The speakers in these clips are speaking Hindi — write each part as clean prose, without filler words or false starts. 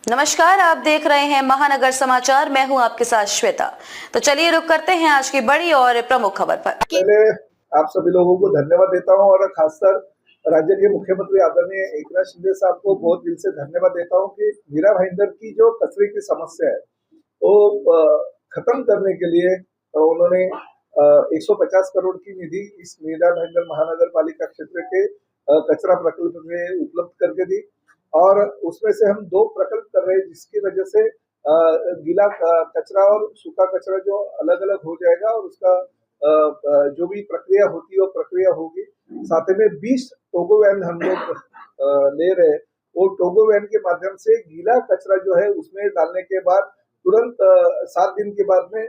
नमस्कार, आप देख रहे हैं महानगर समाचार। मैं हूं आपके साथ श्वेता। तो चलिए रुक करते हैं आज की बड़ी और प्रमुख खबर पर। पहले आप सभी लोगों को धन्यवाद देता हूं और खासकर राज्य के मुख्यमंत्री आदरणीय एकनाथ शिंदे साहब को बहुत दिल से धन्यवाद देता हूं कि मीरा भाईंदर की जो कचरे की समस्या है वो खत्म करने के लिए उन्होंने 150 करोड़ की निधि इस मीरा भाईंदर महानगर पालिका क्षेत्र के कचरा प्रकल्प में उपलब्ध करके दी। और उसमें से हम 2 प्रकल्प कर रहे हैं जिसकी वजह से गीला कचरा और सूखा कचरा जो अलग अलग हो जाएगा और उसका जो भी प्रक्रिया होती है वो प्रक्रिया होगी। साथ में 20 टोगो वैन हम लोग ले रहे हैं। वो टोगो वैन के माध्यम से गीला कचरा जो है उसमें डालने के बाद तुरंत 7 दिन के बाद में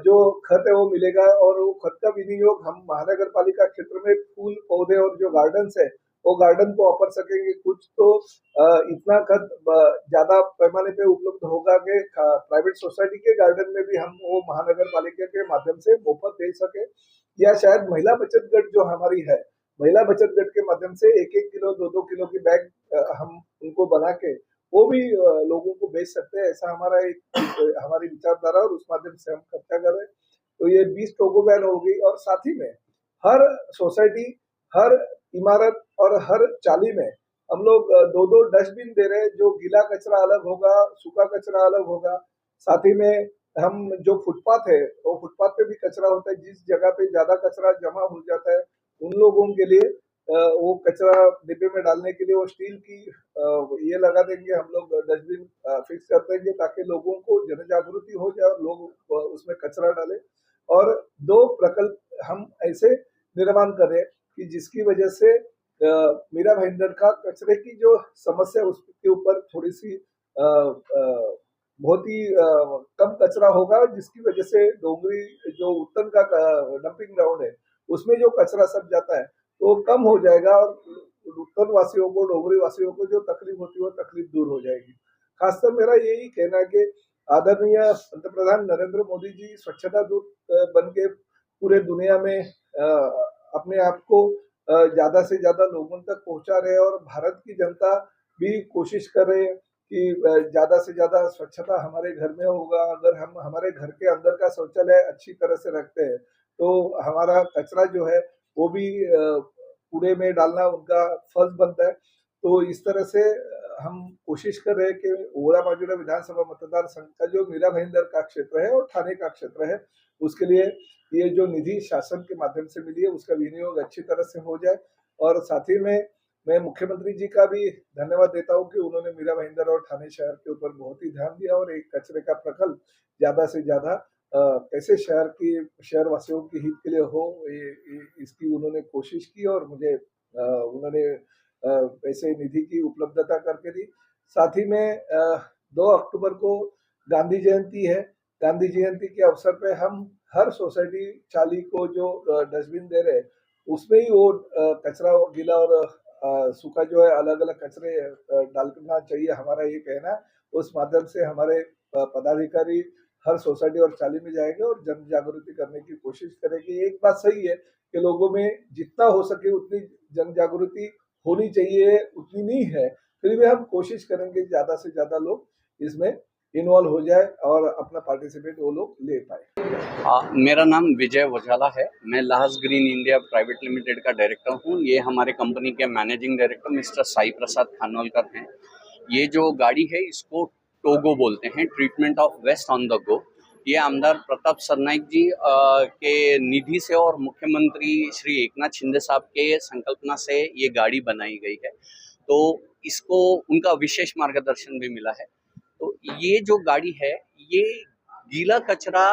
जो खत है वो मिलेगा और वो खत का विनियोग हम महानगर पालिका क्षेत्र में फूल पौधे और जो गार्डन है वो गार्डन को ऑफर सकेंगे। कुछ तो इतना खत ज्यादा पैमाने पे उपलब्ध होगा कि प्राइवेट सोसाइटी के गार्डन में भी हम वो महानगर पालिका के माध्यम से मुफ्त दे सके, या शायद महिला बचत गट जो हमारी है, महिला बचत गट के माध्यम से 1-1 किलो 2-2 किलो की बैग हम उनको बना के वो भी लोगों को बेच सकते हैं। ऐसा हमारा एक हमारी विचारधारा और उस माध्यम से हम खर्चा कर रहे हैं। तो ये 20 टोगो वैन होगी और साथ ही में हर सोसाइटी, हर इमारत और हर चाली में हम लोग 2-2 डस्टबिन दे रहे हैं। जो गीला कचरा अलग होगा, सूखा कचरा अलग होगा। साथ ही में हम जो फुटपाथ है वो फुटपाथ पे भी कचरा होता है, जिस जगह पे ज्यादा कचरा जमा हो जाता है उन लोगों के लिए वो कचरा डिब्बे में डालने के लिए वो स्टील की ये लगा देंगे हम लोग, डस्टबिन फिक्स कर देंगे ताकि लोगों को जन जागृति हो जाए और लोग उसमें कचरा डालें। और 2 प्रकल्प हम ऐसे निर्माण कर रहे हैं कि जिसकी वजह से मीरा भाईंदर का कचरे की जो समस्या उसके ऊपर थोड़ी सी बहुत ही कम कचरा होगा, जिसकी वजह से डोंगरी जो उत्तन का डंपिंग ग्राउंड है उसमें जो कचरा सब जाता है तो कम हो जाएगा और उत्तर वासियों को, डोंगरी वासियों को जो तकलीफ होती है वो तकलीफ दूर हो जाएगी। खासकर मेरा यही कहना है कि आदरणीय पंतप्रधान नरेंद्र मोदी जी स्वच्छता दूत बन के पूरे दुनिया में अपने आप को ज्यादा से ज्यादा लोगों तक पहुंचा रहे हैं और भारत की जनता भी कोशिश कर रहे हैं कि ज्यादा से ज्यादा स्वच्छता हमारे घर में होगा। अगर हम हमारे घर के अंदर का शौचालय अच्छी तरह से रखते हैं तो हमारा कचरा जो है वो भी कूड़े में डालना उनका फर्ज बनता है। तो इस तरह से हम कोशिश कर रहे हैं कि ओला माजूरा विधानसभा मतदार संघ का जो मीरा भाईंदर का क्षेत्र है और ठाणे का क्षेत्र है उसके लिए ये जो निधि शासन के माध्यम से मिली है उसका विनियोग अच्छी तरह से हो जाए। और साथ ही में मैं मुख्यमंत्री जी का भी धन्यवाद देता हूँ कि उन्होंने मीरा भाईंदर और ठाणे शहर के ऊपर बहुत ही ध्यान दिया और एक कचरे का प्रकल्प ज्यादा से ज्यादा कैसे शहर वासियों के हित के लिए हो इसकी उन्होंने कोशिश की और मुझे उन्होंने पैसे निधि की उपलब्धता करके दी। साथ ही में 2 अक्टूबर को गांधी जयंती है। गांधी जयंती के अवसर पे हम हर सोसाइटी चाली को जो डस्टबिन दे रहे हैं उसमें ही वो कचरा गीला और सूखा जो है अलग अलग कचरे डालना चाहिए, हमारा ये कहना है। उस माध्यम से हमारे पदाधिकारी हर सोसाइटी और चाली में जाएंगे और जन जागृति करने की कोशिश करेंगे। एक बात सही है कि लोगों में जितना हो सके उतनी जन जागृति होनी चाहिए, उतनी नहीं है, फिर भी हम कोशिश करेंगे ज्यादा से ज्यादा लोग इसमें इन्वॉल्व हो जाए और अपना पार्टिसिपेट वो लोग ले पाए। मेरा नाम विजय वजाला है। मैं Lahas green India private limited का डायरेक्टर हूँ। ये हमारे कंपनी के managing director mister Sai Prasad Khanolkar हैं। ये जो गाड़ी है इसको टोगो बोलते हैं, treatment of waste on the go. ये आमदार प्रताप सरनाइक जी के निधि से और मुख्यमंत्री श्री एकनाथ शिंदे साहब के संकल्पना से ये गाड़ी बनाई गई है। तो इसको उनका विशेष मार्गदर्शन भी मिला है। तो ये जो गाड़ी है ये गीला कचरा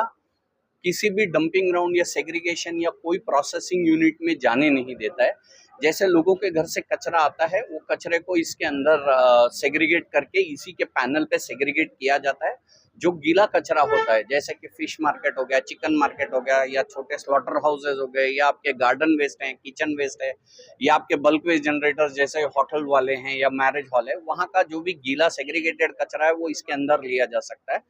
किसी भी डंपिंग ग्राउंड या सेग्रीगेशन या कोई प्रोसेसिंग यूनिट में जाने नहीं देता है। जैसे लोगों के घर से कचरा आता है वो कचरे को इसके अंदर सेग्रीगेट करके इसी के पैनल पे सेग्रीगेट किया जाता है। जो गीला कचरा होता है जैसे कि फिश मार्केट हो गया, चिकन मार्केट हो गया, या छोटे स्लॉटर हाउसेज हो गए, या आपके गार्डन वेस्ट हैं, किचन वेस्ट है, या आपके बल्क वेस्ट जनरेटर्स जैसे होटल वाले हैं या मैरिज हॉल है, वहाँ का जो भी गीला सेग्रीगेटेड कचरा है वो इसके अंदर लिया जा सकता है।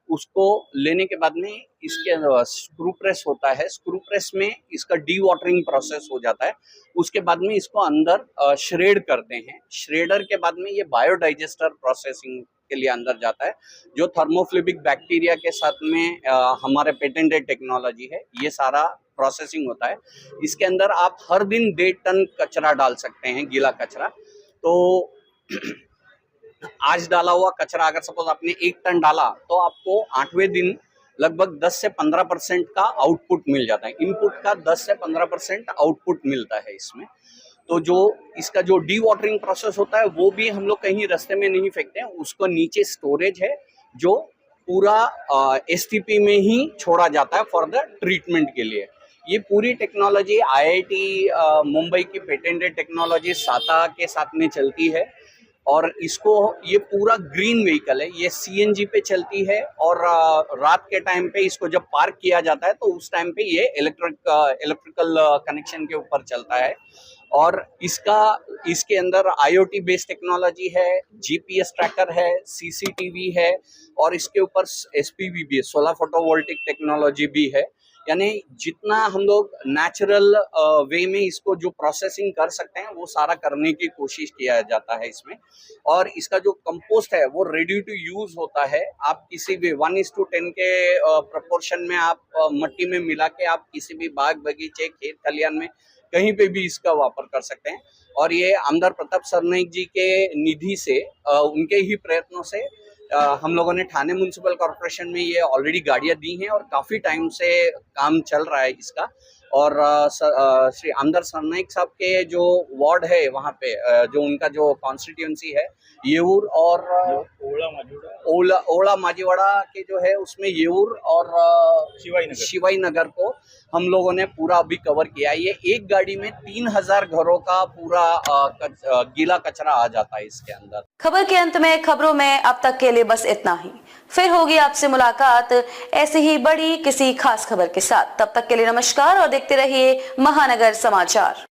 उसको लेने के बाद में इसके स्क्रू प्रेस होता है। स्क्रू प्रेस में इसका डी वाटरिंग प्रोसेस हो जाता है। उसके बाद में इसको अंदर श्रेड करते हैं। श्रेडर के बाद में ये बायोडाइजेस्टर प्रोसेसिंग के लिए अंदर जाता है, जो थर्मोफ्लिबिक बैक्टीरिया के साथ में हमारे पेटेंटेड टेक्नोलॉजी है, ये सारा प्रोसेसिंग होता है। इसके अंदर आप हर दिन 1.5 टन कचरा डाल सकते हैं, गीला कचरा। तो आज डाला हुआ कचरा अगर सपोज आपने 1 टन डाला तो आपको 8वें दिन लगभग 10 से 15% का आउटपुट मिल जाता है। इनपुट का 10 से 15% आउटपुट मिलता है इसमें। तो जो इसका जो डी वाटरिंग प्रोसेस होता है वो भी हम लोग कहीं रास्ते में नहीं फेंकते हैं, उसको नीचे स्टोरेज है जो पूरा एसटीपी में ही छोड़ा जाता है फॉर द ट्रीटमेंट के लिए। ये पूरी टेक्नोलॉजी आईआईटी मुंबई की पेटेंटेड टेक्नोलॉजी साता के साथ में चलती है और इसको ये पूरा ग्रीन व्हीकल है, ये सीएनजी पे चलती है और रात के टाइम पे इसको जब पार्क किया जाता है तो उस टाइम पे ये इलेक्ट्रिकल कनेक्शन के ऊपर चलता है और इसके अंदर आईओटी बेस्ड टेक्नोलॉजी है, जीपीएस ट्रैकर है, सीसीटीवी है और इसके ऊपर एसपीवी भी है, सोलर फोटोवोल्टिक टेक्नोलॉजी भी है। यानी जितना हम लोग नेचुरल वे में इसको जो प्रोसेसिंग कर सकते हैं वो सारा करने की कोशिश किया जाता है इसमें। और इसका जो कंपोस्ट है वो रेडी टू यूज होता है। आप किसी भी 1:10 के प्रपोर्शन में आप मट्टी में मिला के आप किसी भी बाग बगीचे खेत खलियान में कहीं पे भी इसका वापर कर सकते हैं। और ये आमदार प्रताप सरनाईक जी के निधि से उनके ही प्रयत्नों से हम लोगों ने ठाणे म्युनिसिपल कॉर्पोरेशन में ये ऑलरेडी गाड़ियां दी हैं और काफ़ी टाइम से काम चल रहा है इसका। और श्री आमदार सरनाईक साहब के जो वार्ड है वहाँ पे जो उनका जो कॉन्स्टिट्यूंसी है येऊर और ओला माजीवाड़ा के जो है उसमें येऊर और शिवाई नगर को हम लोगों ने पूरा अभी कवर किया है। ये एक गाड़ी में 3000 घरों का पूरा गीला कचरा आ जाता है इसके अंदर। खबर के अंत में खबरों में अब तक के लिए बस इतना ही। फिर होगी आपसे मुलाकात ऐसी ही बड़ी किसी खास खबर के साथ। तब तक के लिए नमस्कार और देखते रहिए महानगर समाचार।